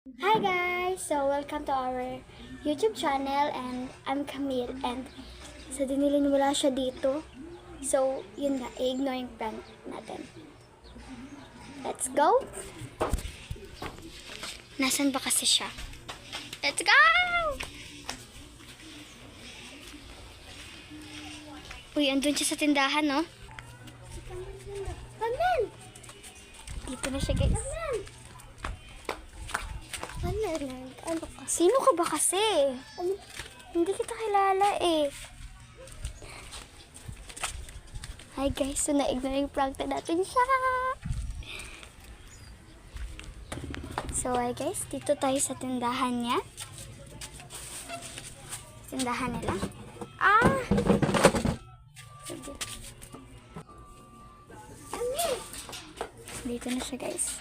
Hi guys! So, welcome to our YouTube channel and I'm Camille and sa dinilin wala siya dito. So, yun nga, i-ignore yung prank natin. Let's go! Nasaan ba kasi siya? Let's go! Uy, andun siya sa tindahan, no? Amen! Dito na siya, guys. Ano ka? Sino ka ba kasi? Hindi kita kilala eh. Hi guys, so na-ignore yung prank na natin siya. So hi guys, dito tayo sa tindahan niya. Tindahan nila. Sige. Dito na siya guys.